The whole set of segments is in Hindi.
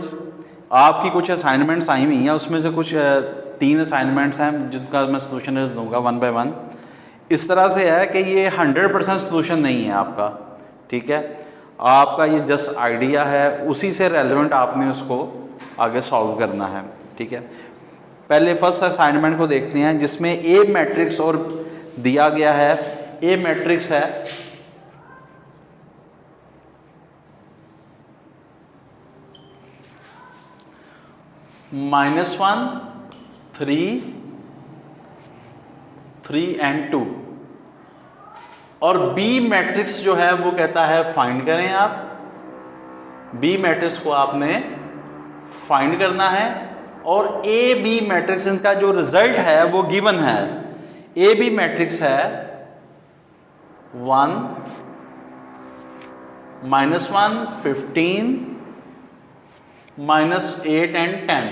स्टूडेंट्स, आपकी कुछ असाइनमेंट्स आई हुई हैं, उसमें से कुछ 3 असाइनमेंट्स हैं जिनका मैं सोल्यूशन दूंगा 1 बाय 1। इस तरह से है कि ये 100% सोल्यूशन नहीं है आपका, ठीक है, आपका ये जस्ट आइडिया है, उसी से रेलेवेंट आपने उसको आगे सॉल्व करना है, ठीक है। पहले फर्स्ट असाइनमेंट को देखते हैं जिसमें ए मैट्रिक्स और दिया गया है। ए मैट्रिक्स है -1 3 3 and 2 और बी मैट्रिक्स जो है वो कहता है फाइंड करें आप। बी मैट्रिक्स को आपने फाइंड करना है और ए बी मैट्रिक्स इनका जो रिजल्ट है वो गिवन है। ए बी मैट्रिक्स है 1 -1 15 -8 and 10।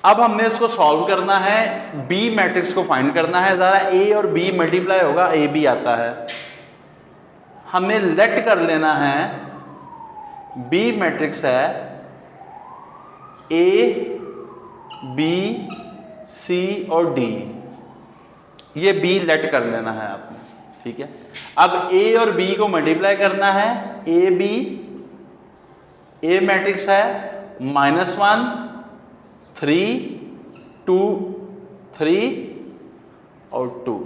अब हमने इसको सॉल्व करना है, बी मैट्रिक्स को फाइंड करना है। ज़रा ए और बी मल्टीप्लाई होगा, ए बी आता है। हमें लेट कर लेना है बी मैट्रिक्स है ए बी सी और डी, ये बी लेट कर लेना है आपने, ठीक है। अब ए और बी को मल्टीप्लाई करना है, ए बी, ए मैट्रिक्स है -1 3 2 3 और 2।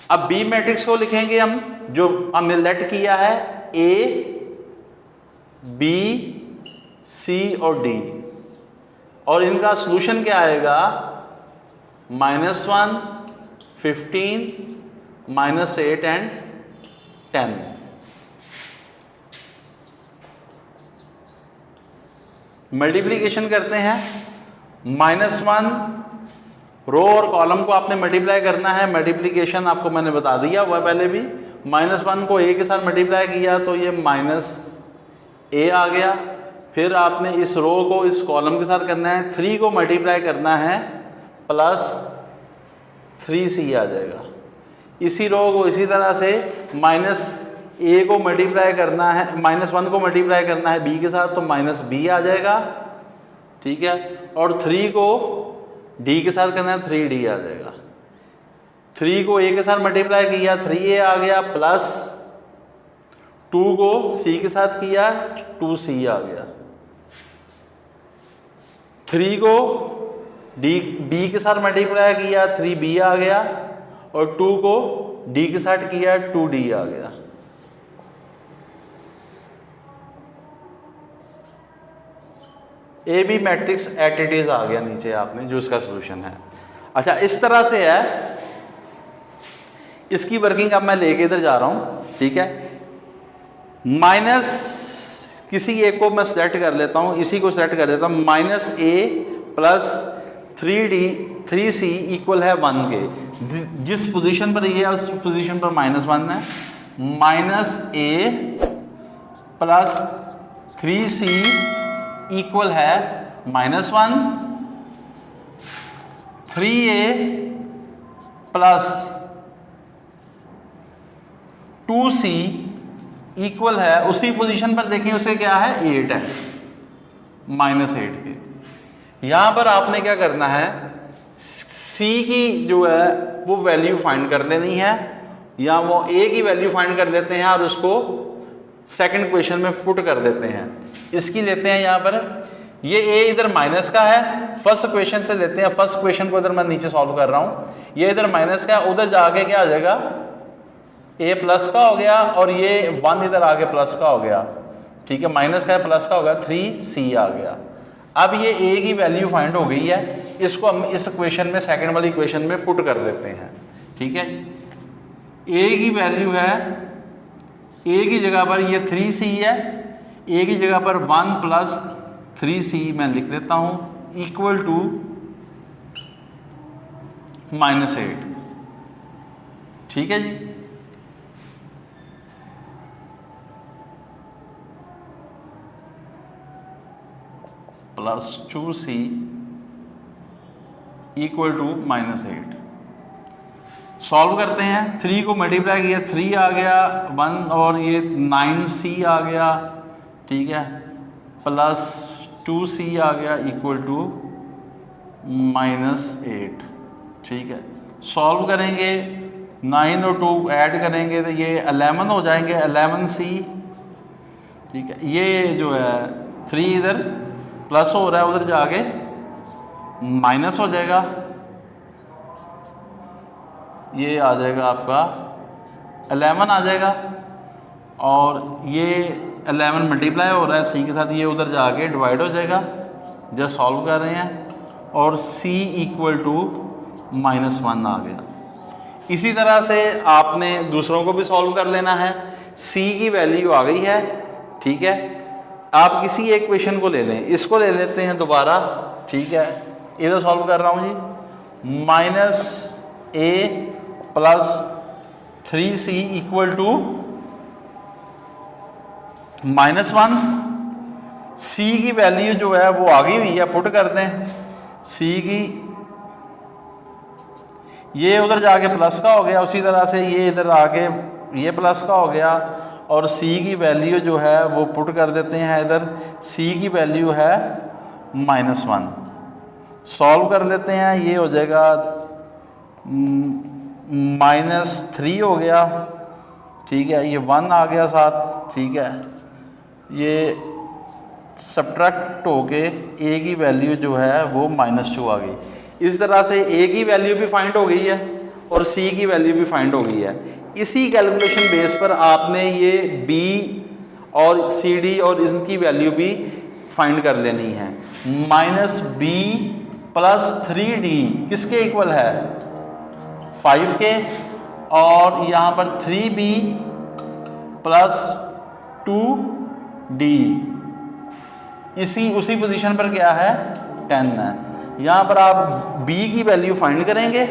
अब बी मैट्रिक्स को लिखेंगे हम, जो हमने लेट किया है ए बी सी और डी, और इनका सॉल्यूशन क्या आएगा -1 15 -8 and 10। मल्टीप्लिकेशन करते हैं, -1 रो और कॉलम को आपने मल्टीप्लाई करना है। मल्टीप्लिकेशन आपको मैंने बता दिया हुआ पहले भी। -1 को ए के साथ मल्टीप्लाई किया तो ये -a आ गया। फिर आपने इस रो को इस कॉलम के साथ करना है, 3 को मल्टीप्लाई करना है +3c आ जाएगा। इसी रो को इसी तरह से -a को मल्टीप्लाई करना है, -1 को मल्टीप्लाई करना है b के साथ तो -b आ जाएगा, ठीक है। और 3 को d के साथ करना है, 3d आ जाएगा। 3 को a के साथ मल्टीप्लाई किया 3a आ गया, प्लस 2 को c के साथ किया 2c आ गया। 3 को b के साथ मल्टीप्लाई किया 3b आ गया, और 2 को d के साथ किया 2d आ गया। A B matrix at it is आ गया नीचे आपने, जो इसका सॉल्यूशन है। अच्छा, इस तरह से है, इसकी वर्किंग अब मैं लेके इधर जा रहा हूं, ठीक है। माइनस किसी एक को मैं सेलेक्ट कर लेता हूं, इसी को सेलेक्ट कर देता हूं, -a प्लस 3c इक्वल है 1 के। जिस पोजीशन पर ये है उस पोजीशन पर -1 है। -a प्लस 3c इक्वल है -1, 3a प्लस 2c इक्वल है, उसी पोजीशन पर देखिए उसके क्या है 8 है, -8 के। यहां पर आपने क्या करना है, c की जो है वो वैल्यू फाइंड कर लेनी है, या वो a की वैल्यू फाइंड कर लेते हैं और उसको सेकंड क्वेश्चन में पुट कर देते हैं। इसकी लेते हैं यहाँ पर, ये a इधर माइनस का है, फर्स्ट क्वेश्चन से लेते हैं। फर्स्ट क्वेश्चन को इधर मैं नीचे सॉल्व कर रहा हूँ, ये इधर माइनस का है, उधर जाके क्या आ जाएगा a प्लस का हो गया, और ये 1 इधर आके प्लस का हो गया, ठीक है। माइनस का है प्लस का हो गया, 3c आ गया। अब ये a की वैल्यू फाइंड हो गई है, इसको हम इस क्वेश्चन में सेकंड वाली क्वेश्चन में पुट कर देते हैं, ठीक है। a की वैल्यू है, a की जगह पर ये 3c है, a की जगह पर 1 प्लस 3c मैं लिख देता हूं, इक्वल टू -8, ठीक है जी। Plus 2c equal to -8। Solve करते हैं, 3 को मल्टीप्लाई किया 3 आ गया, 1 और ये 9c आ गया, ठीक है, प्लस 2c आ गया इक्वल टू -8। ठीक है, सॉल्व करेंगे, 9 और 2 ऐड करेंगे तो ये 11 हो जाएंगे, 11c। ठीक है, ये जो है 3 इधर प्लस हो रहा है, उधर जाके माइनस हो जाएगा, ये आ जाएगा आपका 11 आ जाएगा, और ये 11 मल्टीप्लाई हो रहा है c के साथ, ये उधर जाके डिवाइड हो जाएगा जब सॉल्व कर रहे हैं, और c इक्वल टू -1 आ गया। इसी तरह से आपने दूसरों को भी सॉल्व कर लेना है। c की वैल्यू आ गई है। ठीक है, आप किसी एक क्वेश्चन को ले लें, इसको ले लेते हैं दोबारा। ठीक है, इधर सॉल्व कर रहा हूँ जी, -a plus 3c equal to -1। c की वैल्यू जो है वो आ गई हुई है, पुट करते हैं c की, ये उधर जाके प्लस का हो गया, उसी तरह से ये इधर आके ये प्लस का हो गया, और c की वैल्यू जो है वो पुट कर देते हैं इधर, c की वैल्यू है -1। सॉल्व कर लेते हैं, ये हो जाएगा -3 हो गया। ठीक है, ये 1 आ गया साथ। ठीक है, ये सब्ट्रैक्ट होके a की वैल्यू जो है वो -2 आ गई। इस तरह से a की वैल्यू भी फाइंड हो गई है और c की वैल्यू भी फाइंड हो गई है। इसी कैलकुलेशन बेस पर आपने ये b और cd और इनकी वैल्यू भी फाइंड कर लेनी है। -b प्लस 3d किसके इक्वल है, 5 के, और यहाँ पर 3b प्लस 2d उसी पोजीशन पर क्या है, 10 है। यहाँ पर आप b की वैल्यू फाइंड करेंगे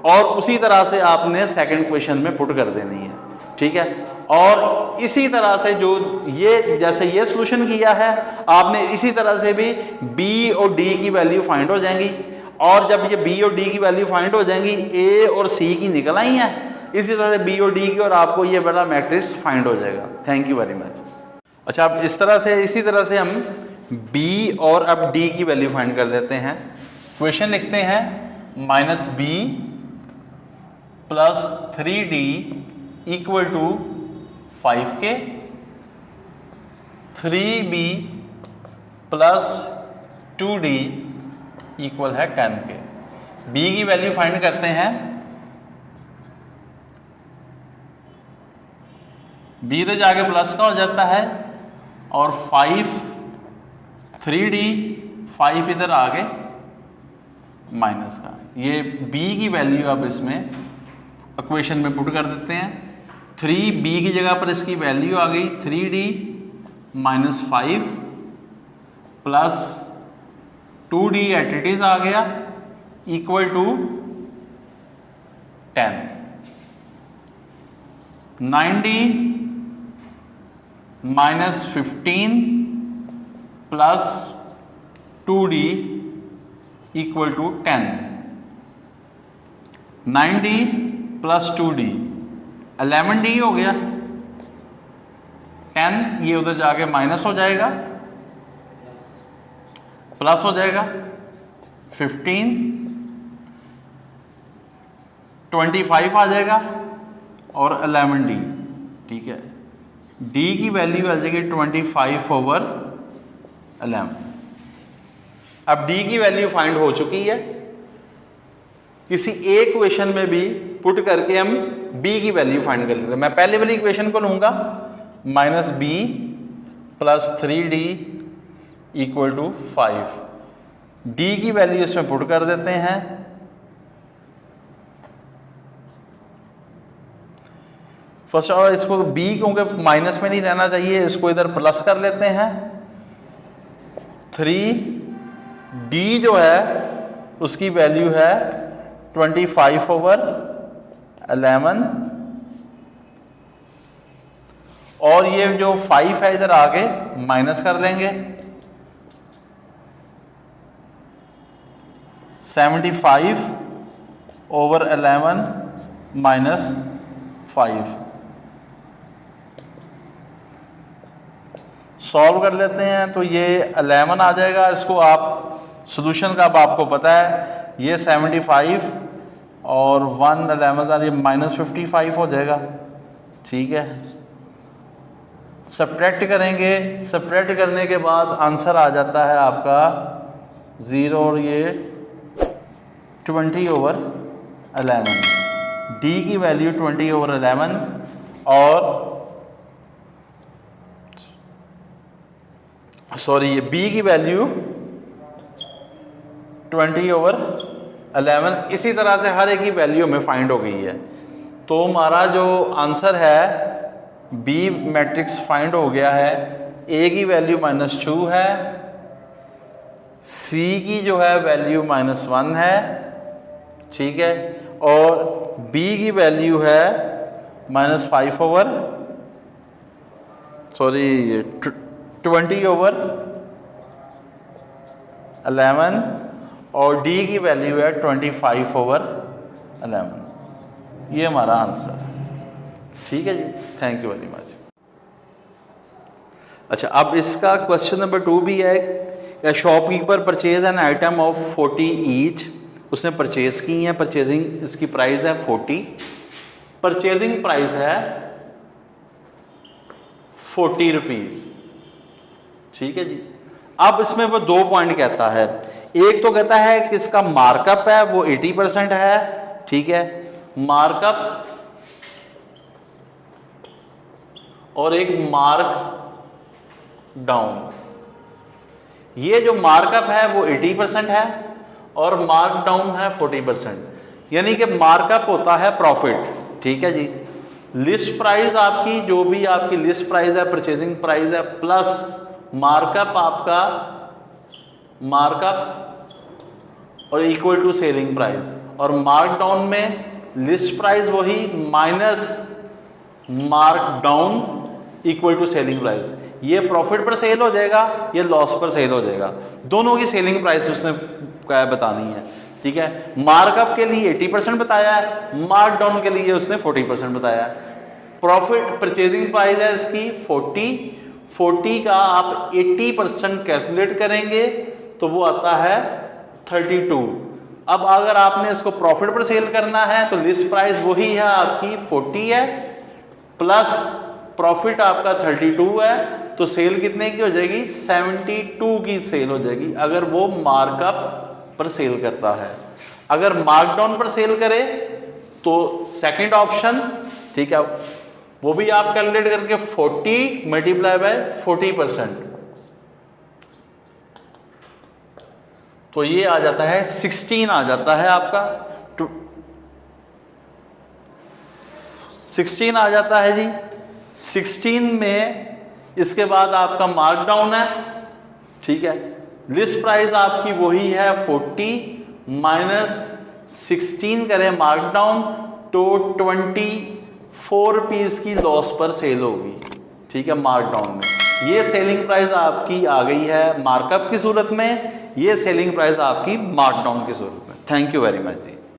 और उसी तरह से आपने सेकंड क्वेश्चन में पुट कर देनी है। ठीक है, और इसी तरह से जो ये जैसे ये सॉल्यूशन किया है, आपने इसी तरह से भी b और d की वैल्यू फाइंड हो जाएंगी, और जब ये b और d की वैल्यू फाइंड हो जाएंगी, a और c की निकल आई है, इसी तरह से b और d की, और आपको ये बड़ा मैट्रिक्स फाइंड हो जाएगा। Thank you very much. अच्छा, अब इस तरह से इसी तरह से हम b और अब d की वैल्यू फाइंड कर देते हैं। क्वेश्चन लिखते हैं -b plus 3d equal to 5 के, 3b प्लस 2d इक्वल है 10 के। b की वैल्यू फाइंड करते हैं, b तो जाके प्लस का हो जाता है, और 3d 5 इधर आगे माइनस का। ये b की वैल्यू अब इसमें इक्वेशन में पुट कर देते हैं। 3b की जगह पर इसकी वैल्यू आ गई 3d minus 5 plus 2d at it is आ गया equal to 10। 9d minus 15 plus 2d equal to 10। 9d plus 2d 11d हो गया, 10 ये उधर जाके माइनस हो जाएगा, प्लस हो जाएगा 15, 25 आ जाएगा, और 11d। ठीक है, d की वैल्यू आ जाएगी 25/11। अब d की वैल्यू फाइंड हो चुकी है। किसी एक क्वेश्चन में भी पुट करके हम b की वैल्यू फाइंड कर सकते हैं। मैं पहले वाली इक्वेशन को लूंगा, -b plus 3d equal to 5। d की वैल्यू इसमें पुट कर देते हैं। फर्स्ट ऑफ ऑल इसको b क्योंकि माइनस में नहीं रहना चाहिए, इसको इधर प्लस कर लेते हैं। 3d जो है उसकी वैल्यू है 25/11, और ये जो 5 है इधर आगे माइनस कर लेंगे, 75/11 माइनस 5। सॉल्व कर लेते हैं तो ये 11 आ जाएगा। इसको आप सोल्यूशन का अब आपको पता है, ये 75 और 1 11 ये -55 हो जाएगा। ठीक है, सब्ट्रैक्ट करेंगे, सब्ट्रैक्ट करने के बाद आंसर आ जाता है आपका 0 और ये 20/11। डी की वैल्यू 20/11 और सॉरी ये बी की वैल्यू 20/11। इसी तरह से हर एक की वैल्यू हमें फाइंड हो गई है। तो हमारा जो आंसर है बी मैट्रिक्स फाइंड हो गया है। ए की वैल्यू -2 है, सी की जो है वैल्यू -1 है, ठीक है, और बी की वैल्यू है -5/20/11 और डी की वैल्यू है 25/11। ये हमारा आंसर है। ठीक है जी, थैंक यू वेरी मच। अच्छा, अब इसका क्वेश्चन नंबर 2 भी है। Shopkeeper purchase an item of 40 each. उसने परचेज की है, परचेजिंग इसकी प्राइस है 40, परचेजिंग प्राइस है 40 रुपीज। ठीक है जी। अब इसमें वो 2 पॉइंट कहता है। एक तो कहता है कि इसका मार्कअप है वो 80% है, ठीक है, मार्कअप, और एक मार्क डाउन। ये जो मार्कअप है वो 80% है और मार्क डाउन है 40%। यानी कि मार्कअप होता है प्रॉफिट। ठीक है जी, लिस्ट प्राइस आपकी जो भी आपकी लिस्ट प्राइस है, परचेजिंग प्राइस है, प्लस मार्कअप आपका, मार्कअप और इक्वल टू सेलिंग प्राइस। और मार्क डाउन में लिस्ट प्राइस वही minus markdown equal to selling price. ये प्रॉफिट पर सेल हो जाएगा, ये लॉस पर सेल हो जाएगा। दोनों की सेलिंग प्राइस उसने क्या बतानी है। ठीक है, मार्कअप के लिए 80% बताया है, मार्क डाउन के लिए उसने 40% बताया है। प्रॉफिट परचेजिंग प्राइस है इसकी 40 का आप 80% कैलकुलेट करेंगे तो वो आता है 32। अब अगर आपने इसको प्रॉफिट पर सेल करना है तो लिस्ट प्राइस वही है आपकी 40 है, प्लस प्रॉफिट आपका 32 है, तो सेल कितने की हो जाएगी? 72 की सेल हो जाएगी अगर वो मार्कअप पर सेल करता है। अगर मार्कडाउन पर सेल करे तो सेकंड ऑप्शन, ठीक है, वो भी आप कैलकुलेट करके 40 मल्टीप्लाई बाय 40%, तो ये आ जाता है 16 आ जाता है आपका, 16 आ जाता है जी। 16 में इसके बाद आपका मार्कडाउन है, ठीक है, लिस्ट प्राइस आपकी वही है 40 माइनस 16 करें मार्कडाउन तो 24 रुपीज़ की लॉस पर सेल होगी। ठीक है, मार्कडाउन में ये सेलिंग प्राइस आपकी आ गई है मार्कअप की सूरत में, ये सेलिंग प्राइस आपकी मार्कडाउन की सूरत में। Thank you very much ji.